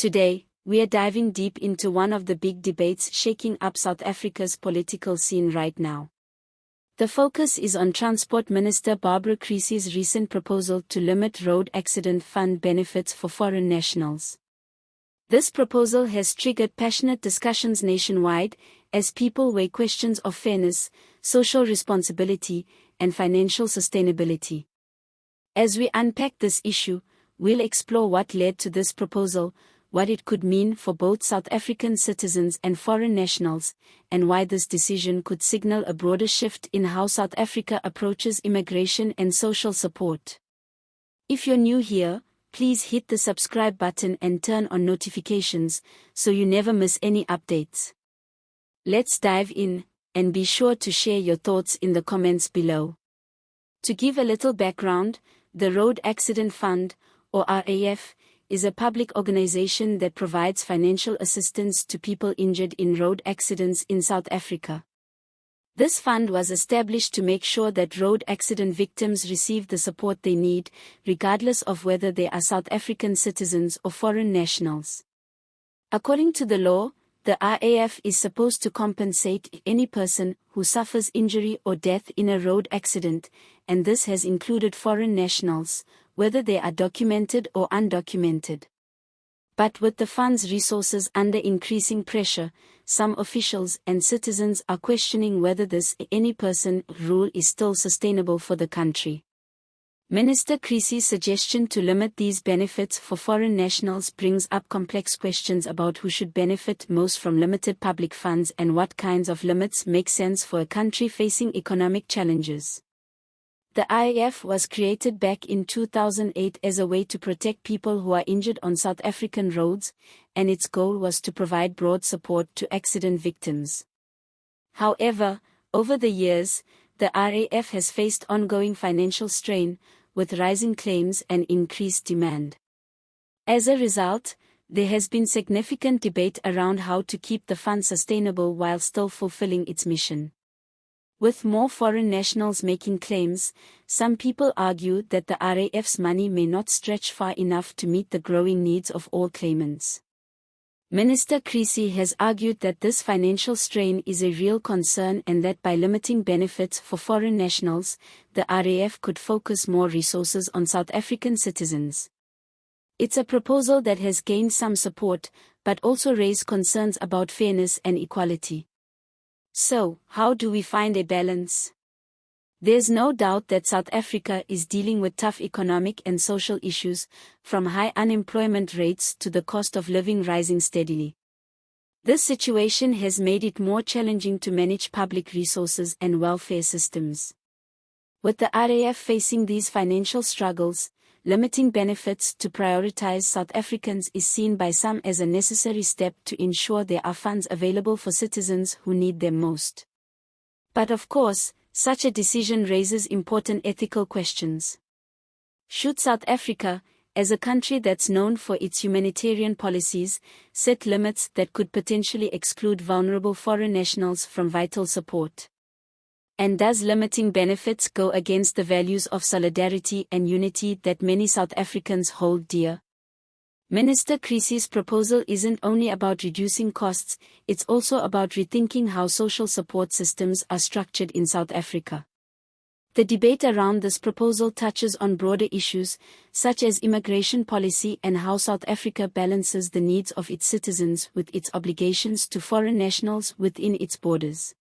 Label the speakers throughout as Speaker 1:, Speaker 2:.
Speaker 1: Today, we are diving deep into one of the big debates shaking up South Africa's political scene right now. The focus is on Transport Minister Barbara Creesy's recent proposal to limit road accident fund benefits for foreign nationals. This proposal has triggered passionate discussions nationwide, as people weigh questions of fairness, social responsibility, and financial sustainability. As we unpack this issue, we'll explore what led to this proposal, what it could mean for both South African citizens and foreign nationals, and why this decision could signal a broader shift in how South Africa approaches immigration and social support. If you're new here, please hit the subscribe button and turn on notifications so you never miss any updates. Let's dive in, and be sure to share your thoughts in the comments below. To give a little background, the Road Accident Fund, or RAF, is a public organization that provides financial assistance to people injured in road accidents in South Africa. This fund was established to make sure that road accident victims receive the support they need, regardless of whether they are South African citizens or foreign nationals. According to the law, the RAF is supposed to compensate any person who suffers injury or death in a road accident, and this has included foreign nationals, whether they are documented or undocumented. But with the fund's resources under increasing pressure, some officials and citizens are questioning whether this any person rule is still sustainable for the country. Minister Creesy's suggestion to limit these benefits for foreign nationals brings up complex questions about who should benefit most from limited public funds and what kinds of limits make sense for a country facing economic challenges. The RAF was created back in 2008 as a way to protect people who are injured on South African roads, and its goal was to provide broad support to accident victims. However, over the years, the RAF has faced ongoing financial strain, with rising claims and increased demand. As a result, there has been significant debate around how to keep the fund sustainable while still fulfilling its mission. With more foreign nationals making claims, some people argue that the RAF's money may not stretch far enough to meet the growing needs of all claimants. Minister Creesy has argued that this financial strain is a real concern and that by limiting benefits for foreign nationals, the RAF could focus more resources on South African citizens. It's a proposal that has gained some support, but also raised concerns about fairness and equality. So, how do we find a balance? There's no doubt that South Africa is dealing with tough economic and social issues, from high unemployment rates to the cost of living rising steadily. This situation has made it more challenging to manage public resources and welfare systems. With the RAF facing these financial struggles, limiting benefits to prioritize South Africans is seen by some as a necessary step to ensure there are funds available for citizens who need them most. But of course, such a decision raises important ethical questions. Should South Africa, as a country that's known for its humanitarian policies, set limits that could potentially exclude vulnerable foreign nationals from vital support? And does limiting benefits go against the values of solidarity and unity that many South Africans hold dear? Minister Creesy's proposal isn't only about reducing costs, it's also about rethinking how social support systems are structured in South Africa. The debate around this proposal touches on broader issues, such as immigration policy and how South Africa balances the needs of its citizens with its obligations to foreign nationals within its borders.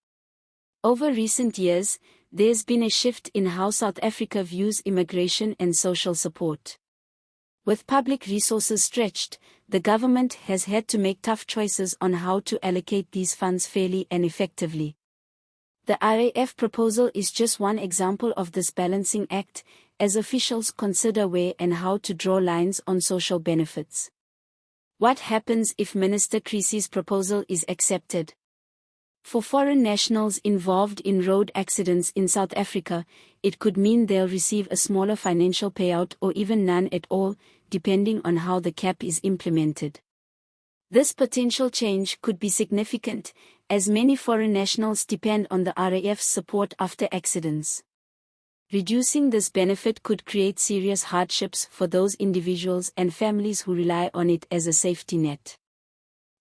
Speaker 1: Over recent years, there's been a shift in how South Africa views immigration and social support. With public resources stretched, the government has had to make tough choices on how to allocate these funds fairly and effectively. The RAF proposal is just one example of this balancing act, as officials consider where and how to draw lines on social benefits. What happens if Minister Creesy's proposal is accepted? For foreign nationals involved in road accidents in South Africa, it could mean they'll receive a smaller financial payout or even none at all, depending on how the cap is implemented. This potential change could be significant, as many foreign nationals depend on the RAF's support after accidents. Reducing this benefit could create serious hardships for those individuals and families who rely on it as a safety net.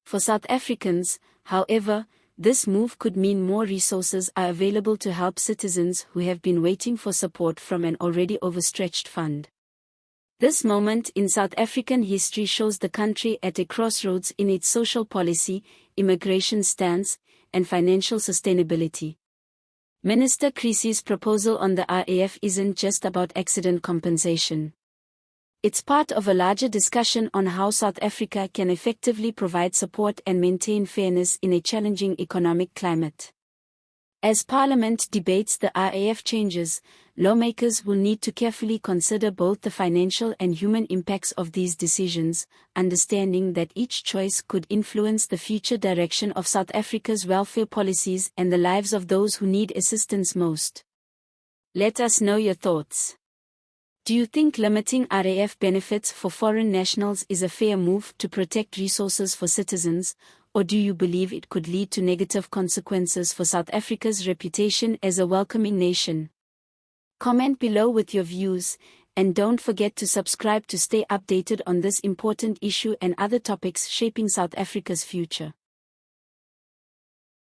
Speaker 1: For South Africans, however, this move could mean more resources are available to help citizens who have been waiting for support from an already overstretched fund. This moment in South African history shows the country at a crossroads in its social policy, immigration stance, and financial sustainability. Minister Creesy's proposal on the RAF isn't just about accident compensation. It's part of a larger discussion on how South Africa can effectively provide support and maintain fairness in a challenging economic climate. As Parliament debates the RAF changes, lawmakers will need to carefully consider both the financial and human impacts of these decisions, understanding that each choice could influence the future direction of South Africa's welfare policies and the lives of those who need assistance most. Let us know your thoughts. Do you think limiting RAF benefits for foreign nationals is a fair move to protect resources for citizens, or do you believe it could lead to negative consequences for South Africa's reputation as a welcoming nation? Comment below with your views, and don't forget to subscribe to stay updated on this important issue and other topics shaping South Africa's future.